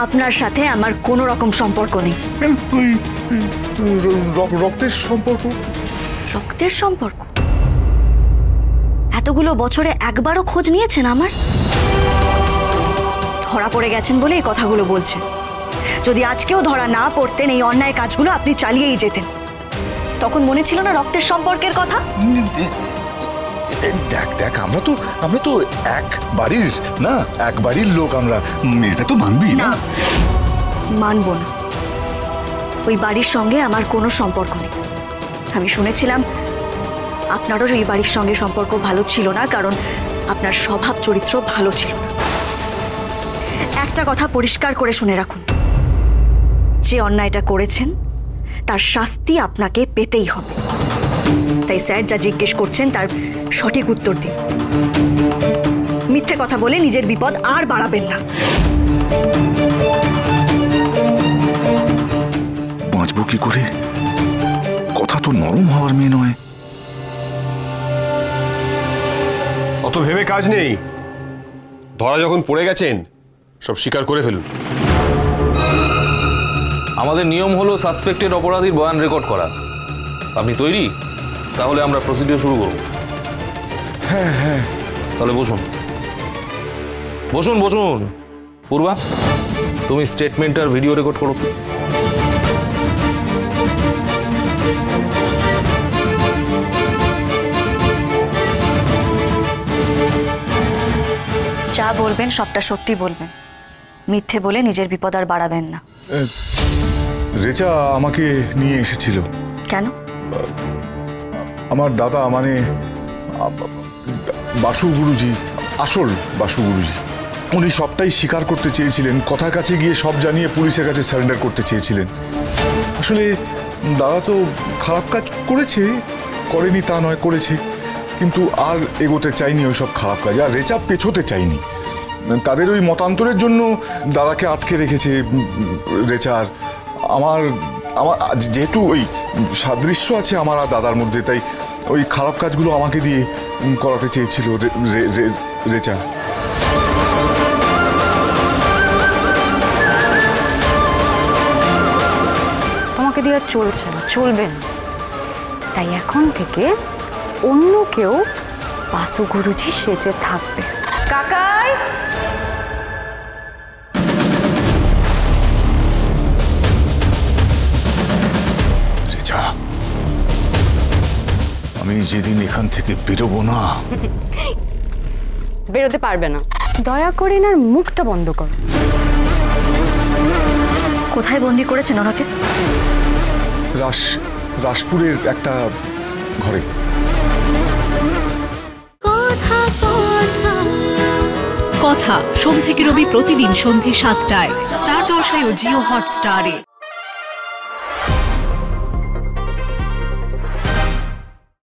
আপনার সাথে আমার কোনো রকম সম্পর্ক নেই। রক্তের সম্পর্ক? রক্তের সম্পর্ক? এতগুলো বছরে একবারও খোঁজ নিয়েছেন আমার? ধরা পড়ে গেছেন বলে এই কথাগুলো বলছেন। যদি আজকেও ধরা না পড়তেন এই অন্যায় কাজগুলো আপনি চালিয়েই যেতেন। তখন মনে ছিল না রক্তের সম্পর্কের কথা? দেখ দেখ, আমরা তো এক বাড়ির লোক, আমরা এটা তো মানবি না। মানব না। ওই বাড়ির সঙ্গে আমার কোনো সম্পর্ক নেই। আমি শুনেছিলাম আপনারও এই বাড়ির সঙ্গে সম্পর্ক ভালো ছিল না, কারণ আপনার স্বভাব চরিত্র ভালো ছিল না। একটা কথা পরিষ্কার করে শুনে রাখুন, যে অন্যায়টা করেছেন তার শাস্তি আপনাকে পেতেই হবে। তাই স্যার যা জিজ্ঞেস করছেন তার সঠিক উত্তর দিন। মিথ্যে কথা বলে নিজের বিপদ আর বাড়াবেন না। বাঁচবো কি করে? কথা তো নরম হওয়ার মেয়ে নয়। অত ভেবে কাজ নেই। ধরা যখন পড়ে গেছেন সব স্বীকার করে ফেলুন। আমাদের নিয়ম হলো সাসপেক্টেড অপরাধীর বয়ান রেকর্ড করা। আপনি তৈরি? তাহলে আমরা প্রসিডিওর শুরু করব। হ্যাঁ হ্যাঁ, তাহলে বসুন বসুন বসুন। পূর্বা, তুমি স্টেটমেন্ট আর ভিডিও রেকর্ড করো। যা বলবেন সবটা সত্যি বলবেন, মিথ্যে বলে নিজের বিপদ আর বাড়াবেন না। রেচা আমাকে নিয়ে এসেছিল। কেন? আমার দাদা, মানে বাসু গুরুজি, আসল বাসু গুরুজি, উনি সবটাই স্বীকার করতে চেয়েছিলেন। কথার কাছে গিয়ে সব জানিয়ে পুলিশের কাছে সারেন্ডার করতে চেয়েছিলেন। আসলে দাদা তো খারাপ কাজ করেনি তা নয়, করেছে, কিন্তু আর এগোতে চাইনি ওই সব খারাপ কাজ। আর রেচা পেছোতে চাইনি। তাদের ওই মতান্তরের জন্য দাদাকে আটকে রেখেছে রেচার। আমার যেহেতু ওই সাদৃশ্য আছে আমার আর দাদার মধ্যে, তাই ওই খারাপ কাজগুলো আমাকে দিয়ে করাতে চেয়েছিল রেচা। তোমাকে দিয়ে আর চলছে না, চলবে না। তাই এখন থেকে অন্য কেউ বাসু গুরুজি সেজে থাকবে। কাকাই, রেচা, আমি যেদিন এখান থেকে বেরোবো না। বেরোতে পারবে না। দয়া করে না মুখটা বন্ধ করো। কোথায় বন্দি করেছেন ওনাকে? রাসপুরের একটা ঘরে। কথা সোম থেকে রবি প্রতিদিন সন্ধ্যে ৭টায় স্টার জলসায় ও জিও হটস্টারে।